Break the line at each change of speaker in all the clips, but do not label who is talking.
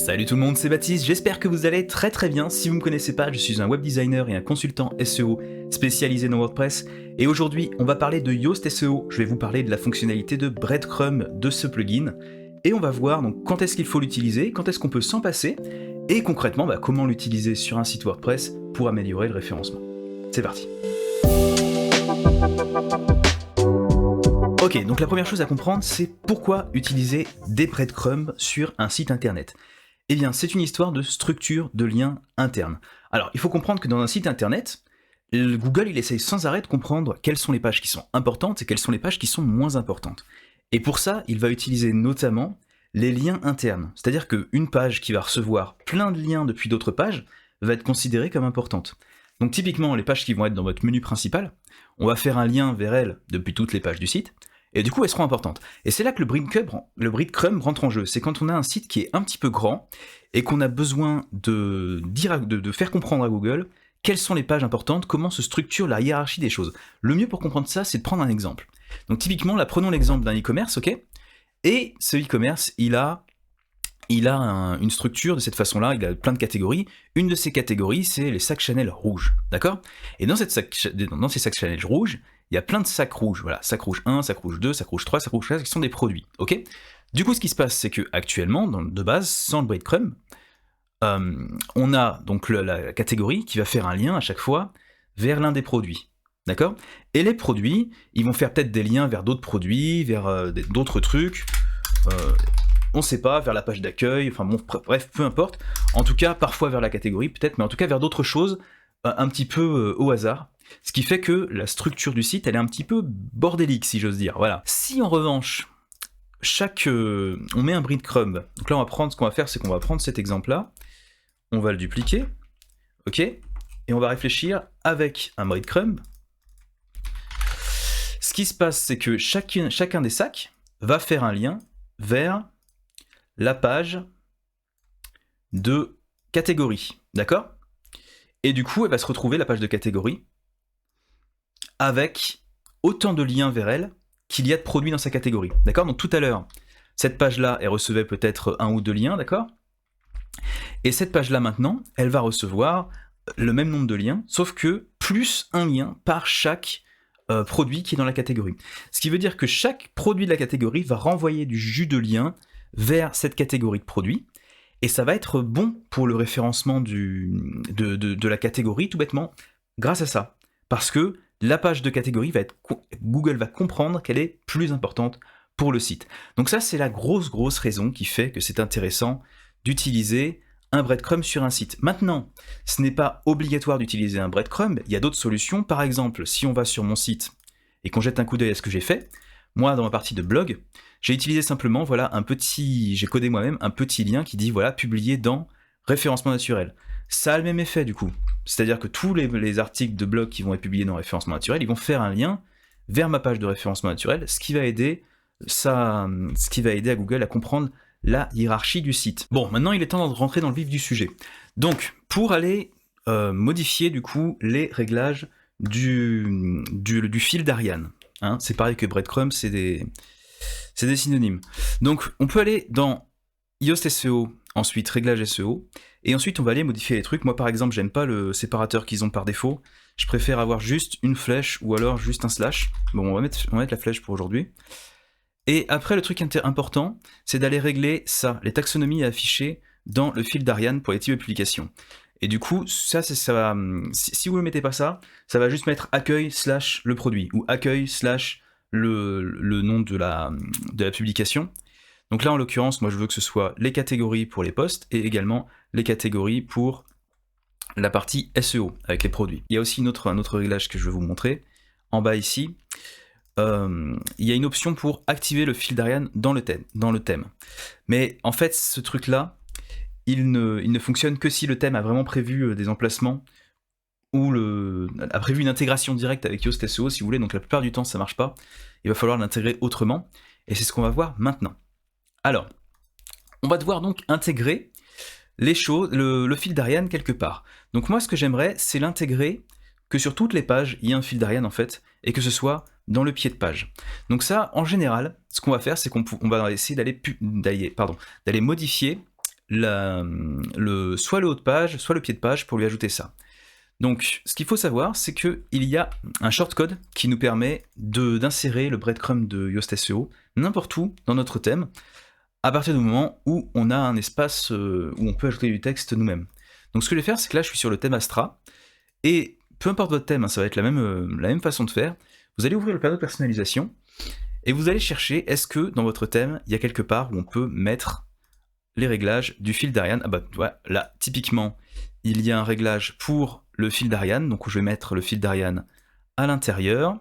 Salut tout le monde, c'est Baptiste, j'espère que vous allez très bien. Si vous ne me connaissez pas, je suis un web designer et un consultant SEO spécialisé dans WordPress. Et aujourd'hui, on va parler de Yoast SEO. Je vais vous parler de la fonctionnalité de Breadcrumb de ce plugin. Et on va voir donc quand est-ce qu'il faut l'utiliser, quand est-ce qu'on peut s'en passer, et concrètement comment l'utiliser sur un site WordPress pour améliorer le référencement. C'est parti. Ok, donc la première chose à comprendre, c'est pourquoi utiliser des breadcrumbs sur un site internet. Eh bien, c'est une histoire de structure de liens internes. Alors, il faut comprendre que dans un site internet, Google, il essaye sans arrêt de comprendre quelles sont les pages qui sont importantes et quelles sont les pages qui sont moins importantes. Et pour ça, il va utiliser notamment les liens internes. C'est-à-dire qu'une page qui va recevoir plein de liens depuis d'autres pages va être considérée comme importante. Donc typiquement, les pages qui vont être dans votre menu principal, on va faire un lien vers elles depuis toutes les pages du site, et du coup elles seront importantes. Et c'est là que le breadcrumb rentre en jeu, c'est quand on a un site qui est un petit peu grand, et qu'on a besoin de faire comprendre à Google quelles sont les pages importantes, comment se structure la hiérarchie des choses. Le mieux pour comprendre ça, c'est de prendre un exemple. Donc typiquement, là prenons l'exemple d'un e-commerce, ok ? Et ce e-commerce, il a une structure de cette façon-là, il a plein de catégories. Une de ces catégories, c'est les sacs Chanel rouges, d'accord ? Et dans ces sacs Chanel rouges, il y a plein de sacs rouges, voilà, sac rouge 1, sac rouge 2, sac rouge 3, sac rouge 4, qui sont des produits, ok ? Du coup, ce qui se passe, c'est que actuellement, de base, sans le breadcrumb, on a donc la catégorie qui va faire un lien à chaque fois vers l'un des produits, d'accord ? Et les produits, ils vont faire peut-être des liens vers d'autres produits, vers d'autres trucs, on sait pas, vers la page d'accueil, enfin bon, bref, peu importe. En tout cas, parfois vers la catégorie peut-être, mais en tout cas vers d'autres choses, un petit peu au hasard. Ce qui fait que la structure du site, elle est un petit peu bordélique, si j'ose dire, voilà. Si en revanche, on met un breadcrumb, donc là ce qu'on va faire, c'est qu'on va prendre cet exemple-là, on va le dupliquer, ok, et on va réfléchir avec un breadcrumb. Ce qui se passe, c'est que chacun des sacs va faire un lien vers la page de catégorie, d'accord ? Et du coup, elle va se retrouver, la page de catégorie, avec autant de liens vers elle qu'il y a de produits dans sa catégorie, d'accord ? Donc tout à l'heure, cette page-là, elle recevait peut-être 1 ou 2 liens, d'accord ? Et cette page-là, maintenant, elle va recevoir le même nombre de liens, sauf que plus un lien par chaque produit qui est dans la catégorie. Ce qui veut dire que chaque produit de la catégorie va renvoyer du jus de lien vers cette catégorie de produits, et ça va être bon pour le référencement de la catégorie, tout bêtement, grâce à ça. Parce que la page de catégorie Google va comprendre qu'elle est plus importante pour le site. Donc ça, c'est la grosse raison qui fait que c'est intéressant d'utiliser un breadcrumb sur un site. Maintenant, ce n'est pas obligatoire d'utiliser un breadcrumb, il y a d'autres solutions. Par exemple, si on va sur mon site et qu'on jette un coup d'œil à ce que j'ai fait, moi, dans ma partie de blog, j'ai utilisé simplement, j'ai codé moi-même un petit lien qui dit, publier dans référencement naturel. Ça a le même effet, du coup. C'est-à-dire que tous les articles de blog qui vont être publiés dans référencement naturel, ils vont faire un lien vers ma page de référencement naturel, ce qui va aider à Google à comprendre la hiérarchie du site. Bon, maintenant, il est temps de rentrer dans le vif du sujet. Donc, pour aller modifier, du coup, les réglages du fil d'Ariane, hein, c'est pareil que breadcrumb, c'est des synonymes. Donc, on peut aller dans Yoast SEO, ensuite réglage SEO, et ensuite on va aller modifier les trucs. Moi, par exemple, j'aime pas le séparateur qu'ils ont par défaut. Je préfère avoir juste une flèche ou alors juste un slash. Bon, on va mettre la flèche pour aujourd'hui. Et après, le truc important, c'est d'aller régler ça, les taxonomies à afficher dans le fil d'Ariane pour les types de publications. Et du coup, si vous ne mettez pas ça, ça va juste mettre accueil / le produit, ou accueil / le nom de la publication. Donc là, en l'occurrence, moi je veux que ce soit les catégories pour les posts, et également les catégories pour la partie SEO, avec les produits. Il y a aussi un autre réglage que je vais vous montrer, en bas ici. Il y a une option pour activer le fil d'Ariane dans le thème. Mais en fait, ce truc-là, il ne fonctionne que si le thème a vraiment prévu des emplacements ou a prévu une intégration directe avec Yoast SEO, si vous voulez. Donc la plupart du temps, ça marche pas. Il va falloir l'intégrer autrement. Et c'est ce qu'on va voir maintenant. Alors, on va devoir donc intégrer les choses, le fil d'Ariane quelque part. Donc moi, ce que j'aimerais, c'est l'intégrer que sur toutes les pages, il y a un fil d'Ariane en fait, et que ce soit dans le pied de page. Donc ça, en général, ce qu'on va faire, c'est qu'on va essayer d'aller modifier soit le haut de page, soit le pied de page pour lui ajouter ça. Donc, ce qu'il faut savoir, c'est qu'il y a un shortcode qui nous permet d'insérer le breadcrumb de Yoast SEO n'importe où dans notre thème, à partir du moment où on a un espace où on peut ajouter du texte nous-mêmes. Donc, ce que je vais faire, c'est que là, je suis sur le thème Astra, et peu importe votre thème, hein, ça va être la même façon de faire. Vous allez ouvrir le panneau de personnalisation, et vous allez chercher, est-ce que dans votre thème, il y a quelque part où on peut mettre les réglages du fil d'Ariane. Ah bah voilà, là, typiquement, il y a un réglage pour le fil d'Ariane, donc je vais mettre le fil d'Ariane à l'intérieur.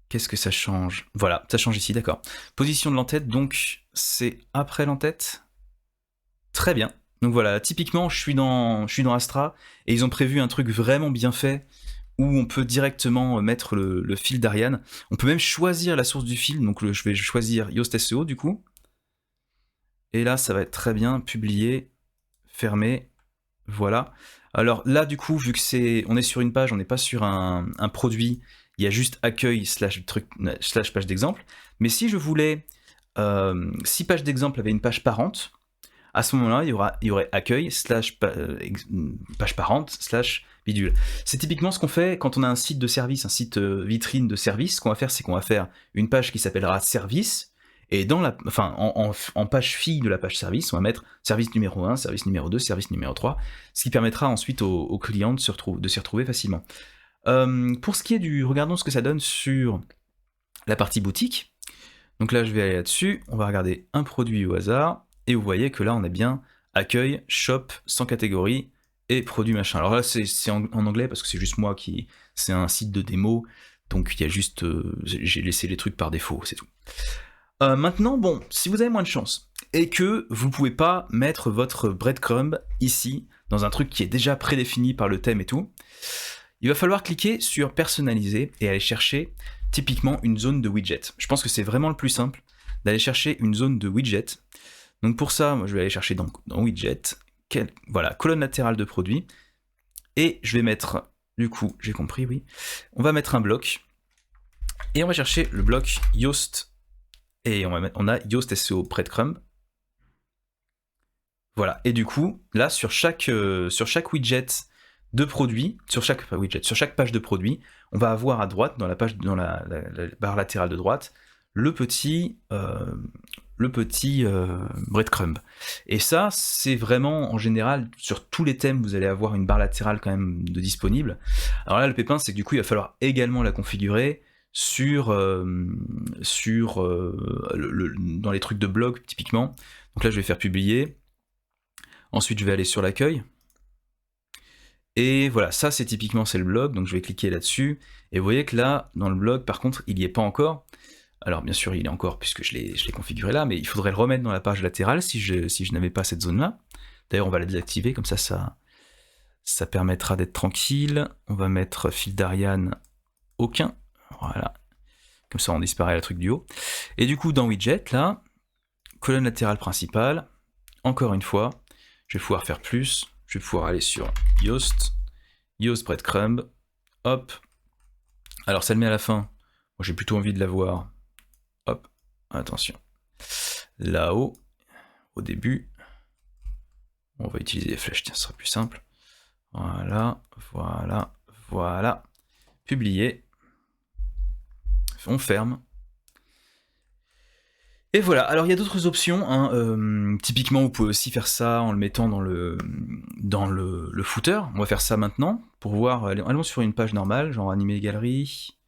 Qu'est-ce que ça change? Voilà, ça change ici, d'accord. Position de l'entête, donc c'est après l'entête. Très bien. Donc voilà, typiquement, je suis dans Astra, et ils ont prévu un truc vraiment bien fait, où on peut directement mettre le fil d'Ariane. On peut même choisir la source du fil, donc je vais choisir Yoast SEO du coup. Et là, ça va être très bien, publié, fermé, voilà. Alors là, du coup, vu que on est sur une page, on n'est pas sur un produit, il y a juste accueil / page d'exemple. Mais si je voulais, si page d'exemple avait une page parente, à ce moment-là, il y aurait accueil / page parente / bidule. C'est typiquement ce qu'on fait quand on a un site de service, un site vitrine de service. Ce qu'on va faire, c'est qu'on va faire une page qui s'appellera service. Et en page fille de la page service, on va mettre service numéro 1, service numéro 2, service numéro 3, ce qui permettra ensuite aux clients de s'y retrouver facilement. Pour ce qui est regardons ce que ça donne sur la partie boutique. Donc là, je vais aller là-dessus, on va regarder un produit au hasard, et vous voyez que là, on a bien accueil, shop, sans catégorie, et produit machin. Alors là, c'est en anglais, parce que c'est juste moi c'est un site de démo, donc il y a juste, j'ai laissé les trucs par défaut, c'est tout. Maintenant, bon, si vous avez moins de chance, et que vous ne pouvez pas mettre votre breadcrumb ici, dans un truc qui est déjà prédéfini par le thème et tout, il va falloir cliquer sur personnaliser et aller chercher typiquement une zone de widget. Je pense que c'est vraiment le plus simple d'aller chercher une zone de widget. Donc pour ça, moi, je vais aller chercher dans widget, voilà, colonne latérale de produit, et je vais mettre, du coup, j'ai compris, oui, on va mettre un bloc, et on va chercher le bloc Yoast. Et on a Yoast SEO breadcrumb. Voilà. Et du coup, là, sur chaque widget de produit, sur chaque page de produit, on va avoir à droite, dans la barre latérale de droite, le petit breadcrumb. Et ça, c'est vraiment, en général, sur tous les thèmes, vous allez avoir une barre latérale quand même de disponible. Alors là, le pépin, c'est que du coup, il va falloir également la configurer dans les trucs de blog typiquement. Donc là je vais faire publier, ensuite je vais aller sur l'accueil, et voilà, ça c'est le blog, donc je vais cliquer là-dessus, et vous voyez que là, dans le blog, par contre, il n'y est pas encore. Alors bien sûr il est encore puisque je l'ai configuré là, mais il faudrait le remettre dans la page latérale si je n'avais pas cette zone-là. D'ailleurs on va la désactiver, comme ça permettra d'être tranquille. On va mettre fil d'Ariane aucun. Voilà, comme ça on disparaît le truc du haut. Et du coup dans widget, là, colonne latérale principale, encore une fois, je vais pouvoir faire plus, je vais pouvoir aller sur Yoast breadcrumb, hop. Alors ça le met à la fin, moi j'ai plutôt envie de l'avoir, hop, attention, là-haut, au début, on va utiliser les flèches, tiens, ce sera plus simple. Voilà, publier. On ferme. Et voilà, alors il y a d'autres options, hein. Typiquement vous pouvez aussi faire ça en le mettant dans le footer. On va faire ça maintenant, pour voir, allons sur une page normale, genre animé galerie,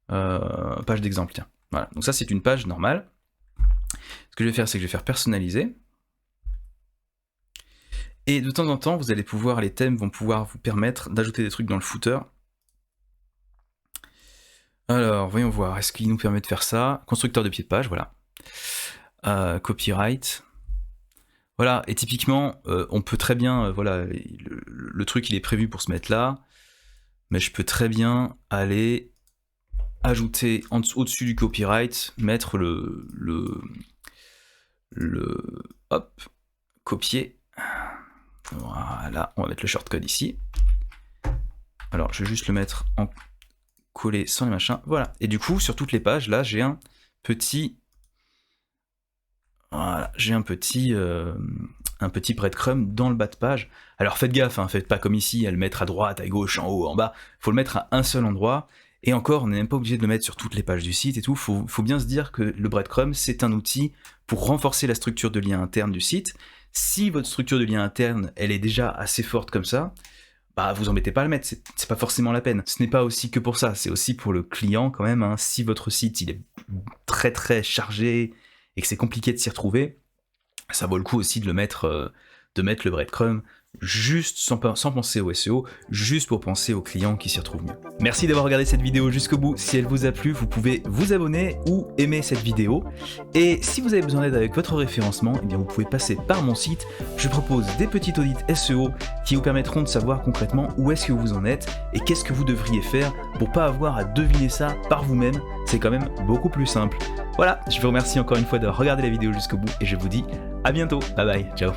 page d'exemple, tiens. Voilà, donc ça c'est une page normale. Ce que je vais faire, c'est que je vais faire personnaliser. Et de temps en temps, vous allez pouvoir, les thèmes vont pouvoir vous permettre d'ajouter des trucs dans le footer. Alors, voyons voir, est-ce qu'il nous permet de faire ça? Constructeur de pied de page, voilà. Copyright. Voilà, et typiquement, on peut très bien, voilà, le truc il est prévu pour se mettre là, mais je peux très bien aller ajouter au-dessus du copyright, mettre hop, copier. Voilà, on va mettre le shortcode ici. Alors, je vais juste le mettre en collé sans les machins, voilà. Et du coup, sur toutes les pages, là, j'ai un petit... Voilà, j'ai un petit breadcrumb dans le bas de page. Alors faites gaffe, hein, faites pas comme ici, à le mettre à droite, à gauche, en haut, en bas. Faut le mettre à un seul endroit. Et encore, on n'est même pas obligé de le mettre sur toutes les pages du site et tout. Faut bien se dire que le breadcrumb, c'est un outil pour renforcer la structure de lien interne du site. Si votre structure de lien interne, elle est déjà assez forte comme ça, bah vous embêtez pas à le mettre, c'est pas forcément la peine. Ce n'est pas aussi que pour ça, c'est aussi pour le client quand même, hein. Si votre site il est très très chargé et que c'est compliqué de s'y retrouver, ça vaut le coup aussi de mettre le breadcrumb juste sans penser au SEO, juste pour penser aux clients qui s'y retrouvent mieux. Merci d'avoir regardé cette vidéo jusqu'au bout. Si elle vous a plu, vous pouvez vous abonner ou aimer cette vidéo. Et si vous avez besoin d'aide avec votre référencement, eh bien vous pouvez passer par mon site. Je propose des petits audits SEO qui vous permettront de savoir concrètement où est-ce que vous en êtes et qu'est-ce que vous devriez faire pour pas avoir à deviner ça par vous-même. C'est quand même beaucoup plus simple. Voilà, je vous remercie encore une fois d'avoir regardé la vidéo jusqu'au bout et je vous dis à bientôt. Bye bye, ciao.